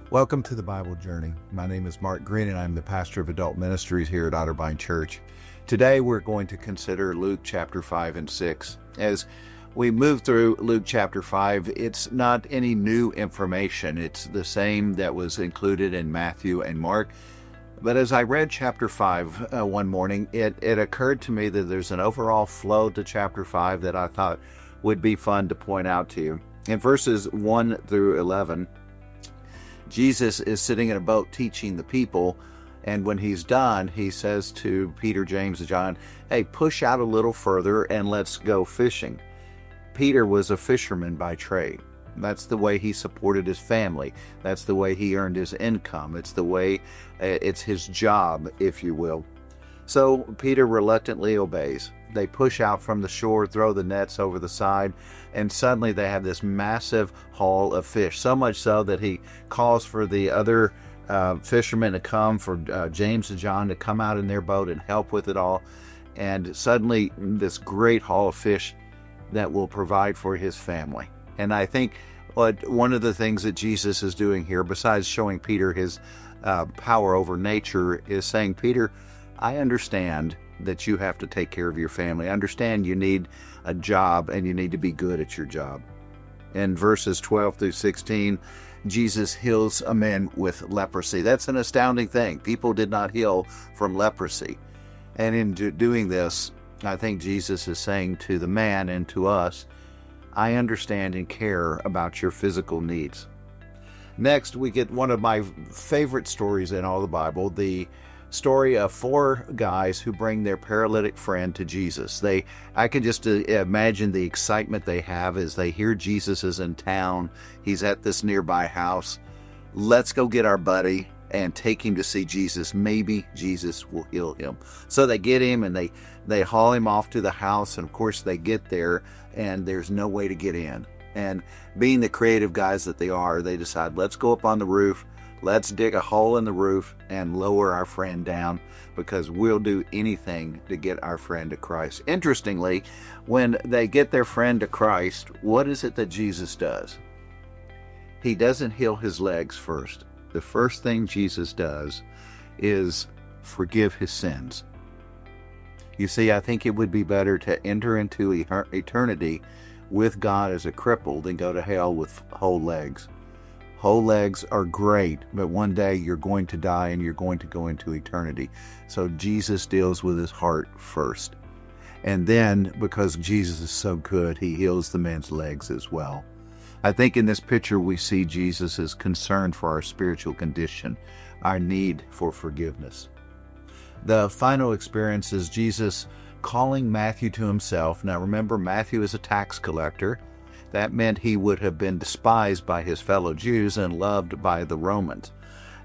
Welcome to the Bible Journey. My name is Mark Green, and I'm the pastor of adult ministries here at Otterbein Church. Today we're going to consider Luke chapter 5 and 6. As we move through Luke chapter 5, it's not any new information. It's the same that was included in Matthew and Mark. But as I read chapter 5 one morning, it occurred to me that there's an overall flow to chapter 5 that I thought would be fun to point out to you. In verses 1 through 11, Jesus is sitting in a boat teaching the people, and when he's done, he says to Peter, James, and John, hey, push out a little further and let's go fishing. Peter was a fisherman by trade. That's the way he supported his family. That's the way he earned his income. It's his job, if you will. So Peter reluctantly obeys. They push out from the shore, throw the nets over the side, and suddenly they have this massive haul of fish. So much so that he calls for the other fishermen to come, for James and John to come out in their boat and help with it all. And suddenly this great haul of fish that will provide for his family. And I think one of the things that Jesus is doing here, besides showing Peter his power over nature, is saying, Peter, I understand that you have to take care of your family. I understand you need a job and you need to be good at your job. In verses 12 through 16, Jesus heals a man with leprosy. That's an astounding thing. People did not heal from leprosy. And in doing this, I think Jesus is saying to the man and to us, I understand and care about your physical needs. Next, we get one of my favorite stories in all the Bible, the story of 4 guys who bring their paralytic friend to Jesus. I can just imagine the excitement they have as they hear Jesus is in town. He's at this nearby house. Let's go get our buddy and take him to see Jesus. Maybe Jesus will heal him. So they get him and they haul him off to the house. And of course they get there and there's no way to get in. And being the creative guys that they are, they decide, let's go up on the roof. Let's dig a hole in the roof and lower our friend down, because we'll do anything to get our friend to Christ. Interestingly, when they get their friend to Christ, what is it that Jesus does? He doesn't heal his legs first. The first thing Jesus does is forgive his sins. You see, I think it would be better to enter into eternity with God as a cripple than go to hell with whole legs. Whole legs are great, but one day you're going to die and you're going to go into eternity. So Jesus deals with his heart first. And then, because Jesus is so good, he heals the man's legs as well. I think in this picture we see Jesus is concerned for our spiritual condition, our need for forgiveness. The final experience is Jesus calling Matthew to himself. Now remember, Matthew is a tax collector. That meant he would have been despised by his fellow Jews and loved by the Romans.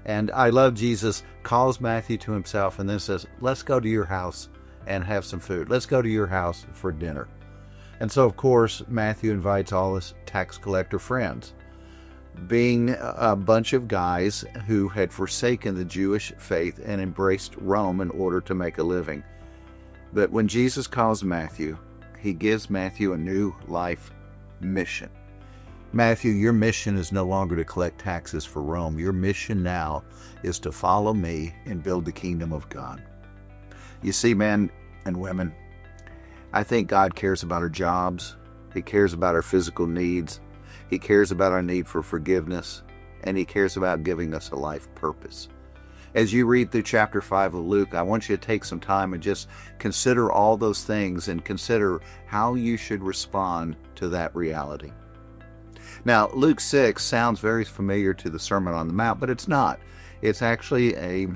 And I love Jesus calls Matthew to himself and then says, let's go to your house and have some food. Let's go to your house for dinner. And so, of course, Matthew invites all his tax collector friends. Being a bunch of guys who had forsaken the Jewish faith and embraced Rome in order to make a living. But when Jesus calls Matthew, he gives Matthew a new life mission. Matthew, your mission is no longer to collect taxes for Rome. Your mission now is to follow me and build the kingdom of God. You see, men and women, I think God cares about our jobs. He cares about our physical needs. He cares about our need for forgiveness. And he cares about giving us a life purpose. As you read through chapter 5 of Luke, I want you to take some time and just consider all those things and consider how you should respond to that reality. Now, Luke 6 sounds very familiar to the Sermon on the Mount, but it's not. It's actually a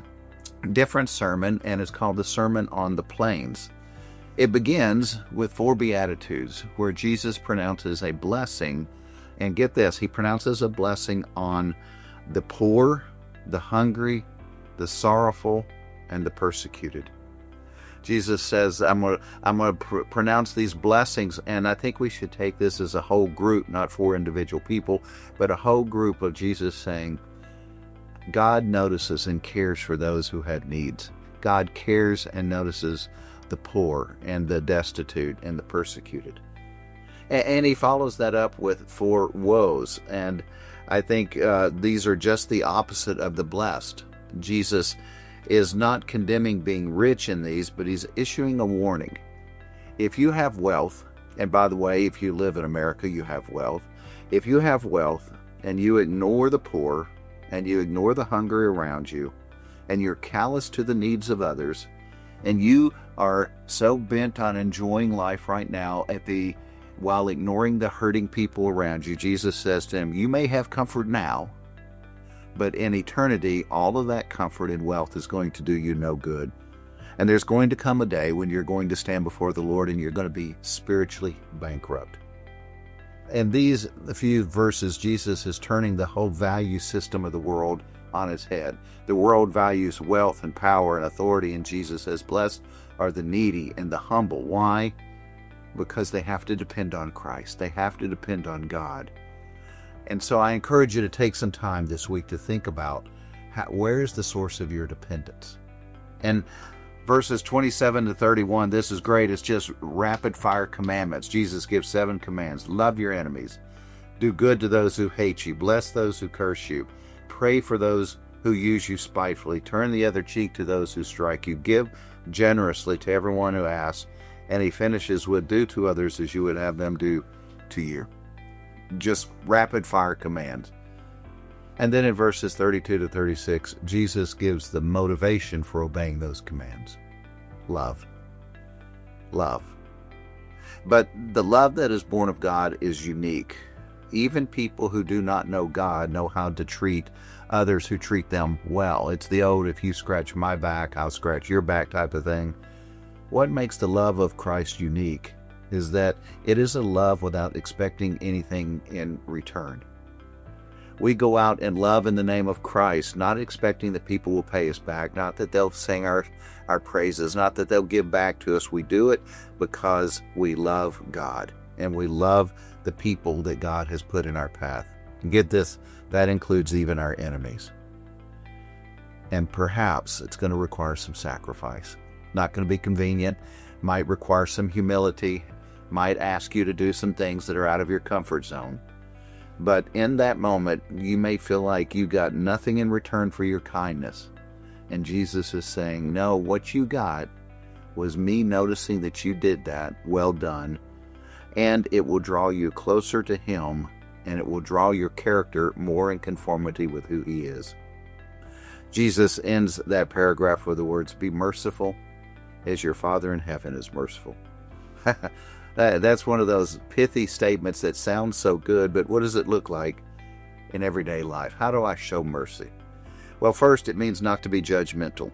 different sermon, and it's called the Sermon on the Plains. It begins with 4 Beatitudes, where Jesus pronounces a blessing, and get this, he pronounces a blessing on the poor, the hungry, the sorrowful, and the persecuted. Jesus says, I'm going to pronounce these blessings, and I think we should take this as a whole group, not 4 individual people, but a whole group of Jesus saying, God notices and cares for those who have needs. God cares and notices the poor and the destitute and the persecuted. And he follows that up with 4 woes. And I think these are just the opposite of the blessed. Jesus is not condemning being rich in these, but he's issuing a warning. If you have wealth, and by the way, if you live in America, you have wealth. If you have wealth and you ignore the poor and you ignore the hungry around you and you're callous to the needs of others and you are so bent on enjoying life right now while ignoring the hurting people around you, Jesus says to him, you may have comfort now, but in eternity, all of that comfort and wealth is going to do you no good. And there's going to come a day when you're going to stand before the Lord and you're going to be spiritually bankrupt. In these few verses, Jesus is turning the whole value system of the world on its head. The world values wealth and power and authority, and Jesus says, blessed are the needy and the humble. Why? Because they have to depend on Christ. They have to depend on God. And so I encourage you to take some time this week to think about where is the source of your dependence. And verses 27 to 31, this is great. It's just rapid fire commandments. Jesus gives 7 commands. Love your enemies. Do good to those who hate you. Bless those who curse you. Pray for those who use you spitefully. Turn the other cheek to those who strike you. Give generously to everyone who asks. And he finishes with, do to others as you would have them do to you. Just rapid fire commands. And then in verses 32 to 36, Jesus gives the motivation for obeying those commands. Love. Love. But the love that is born of God is unique. Even people who do not know God know how to treat others who treat them well. It's the old, if you scratch my back, I'll scratch your back type of thing. What makes the love of Christ unique is that it is a love without expecting anything in return. We go out and love in the name of Christ, not expecting that people will pay us back, not that they'll sing our praises, not that they'll give back to us. We do it because we love God and we love the people that God has put in our path. And get this, that includes even our enemies. And perhaps it's going to require some sacrifice. Not going to be convenient, might require some humility, might ask you to do some things that are out of your comfort zone. But in that moment, you may feel like you got nothing in return for your kindness. And Jesus is saying, no, what you got was me noticing that you did that. Well done. And it will draw you closer to Him, and it will draw your character more in conformity with who He is. Jesus ends that paragraph with the words, be merciful as your Father in heaven is merciful. That's one of those pithy statements that sounds so good, but what does it look like in everyday life? How do I show mercy? Well, first, it means not to be judgmental,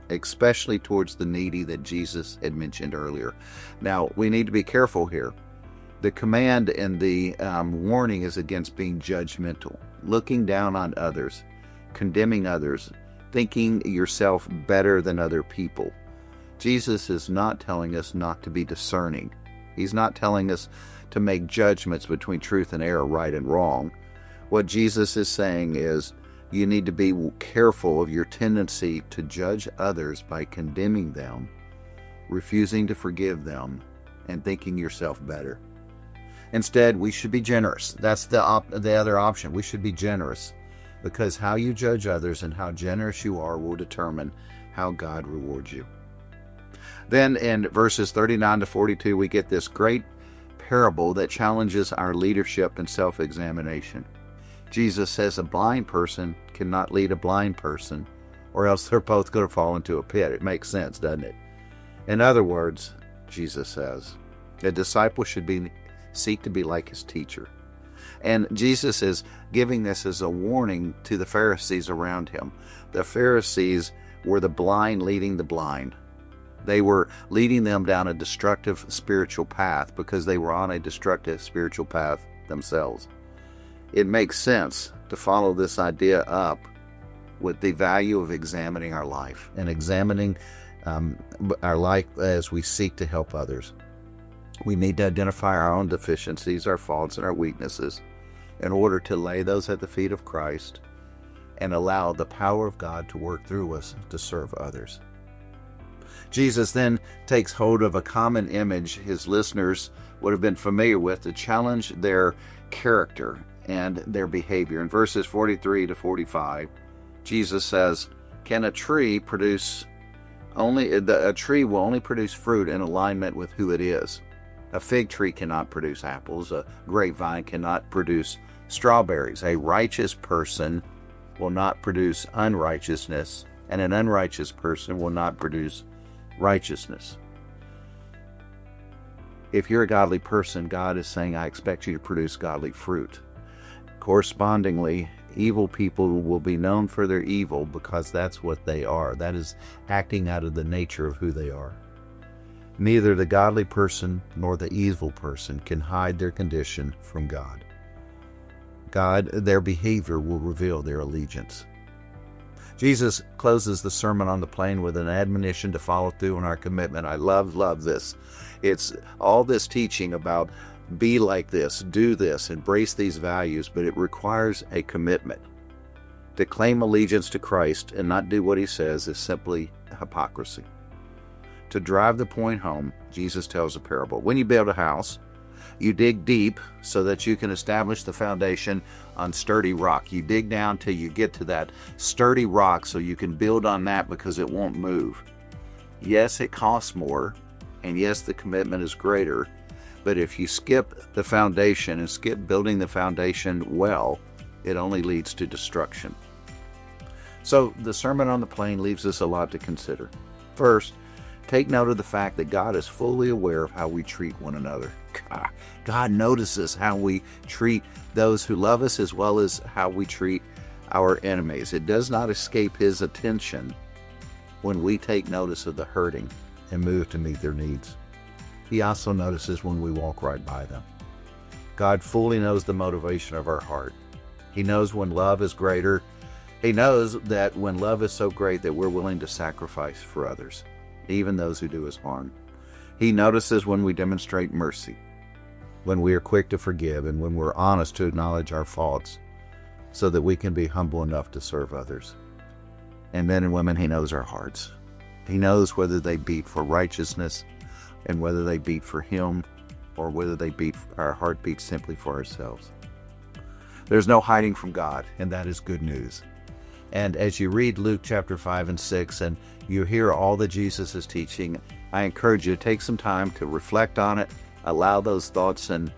especially towards the needy that Jesus had mentioned earlier. Now, we need to be careful here. The command and the warning is against being judgmental, looking down on others, condemning others, thinking yourself better than other people. Jesus is not telling us not to be discerning. He's not telling us to make judgments between truth and error, right and wrong. What Jesus is saying is you need to be careful of your tendency to judge others by condemning them, refusing to forgive them, and thinking yourself better. Instead, we should be generous. That's the other option. We should be generous, because how you judge others and how generous you are will determine how God rewards you. Then in verses 39 to 42, we get this great parable that challenges our leadership and self-examination. Jesus says a blind person cannot lead a blind person, or else they're both going to fall into a pit. It makes sense, doesn't it? In other words, Jesus says, a disciple should seek to be like his teacher. And Jesus is giving this as a warning to the Pharisees around him. The Pharisees were the blind leading the blind. They were leading them down a destructive spiritual path because they were on a destructive spiritual path themselves. It makes sense to follow this idea up with the value of examining our life and examining our life as we seek to help others. We need to identify our own deficiencies, our faults, and our weaknesses in order to lay those at the feet of Christ and allow the power of God to work through us to serve others. Jesus then takes hold of a common image his listeners would have been familiar with to challenge their character and their behavior. In verses 43 to 45, Jesus says, "Can a tree produce a tree will only produce fruit in alignment with who it is. A fig tree cannot produce apples. A grapevine cannot produce strawberries. A righteous person will not produce unrighteousness, and an unrighteous person will not produce righteousness." If you're a godly person, God is saying, I expect you to produce godly fruit. Correspondingly, evil people will be known for their evil because that's what they are. That is acting out of the nature of who they are. Neither the godly person nor the evil person can hide their condition from God. Their behavior will reveal their allegiance. Jesus closes the Sermon on the Plain with an admonition to follow through on our commitment. I love this. It's all this teaching about be like this, do this, embrace these values, but it requires a commitment. To claim allegiance to Christ and not do what he says is simply hypocrisy. To drive the point home, Jesus tells a parable. When you build a house, you dig deep so that you can establish the foundation on sturdy rock. You dig down till you get to that sturdy rock so you can build on that because it won't move. Yes, it costs more, and yes, the commitment is greater, but if you skip the foundation and skip building the foundation well, it only leads to destruction. So the Sermon on the Plain leaves us a lot to consider. First, take note of the fact that God is fully aware of how we treat one another. God notices how we treat those who love us as well as how we treat our enemies. It does not escape his attention when we take notice of the hurting and move to meet their needs. He also notices when we walk right by them. God fully knows the motivation of our heart. He knows when love is greater. He knows that when love is so great that we're willing to sacrifice for others, even those who do us harm. He notices when we demonstrate mercy, when we are quick to forgive, and when we're honest to acknowledge our faults so that we can be humble enough to serve others. And men and women, he knows our hearts. He knows whether they beat for righteousness and whether they beat for him or whether our heart beats simply for ourselves. There's no hiding from God, and that is good news. And as you read Luke chapter 5 and 6 and you hear all that Jesus is teaching, I encourage you to take some time to reflect on it, allow those thoughts and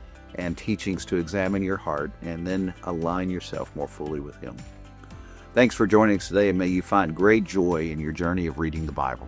teachings to examine your heart, and then align yourself more fully with him. Thanks for joining us today, and may you find great joy in your journey of reading the Bible.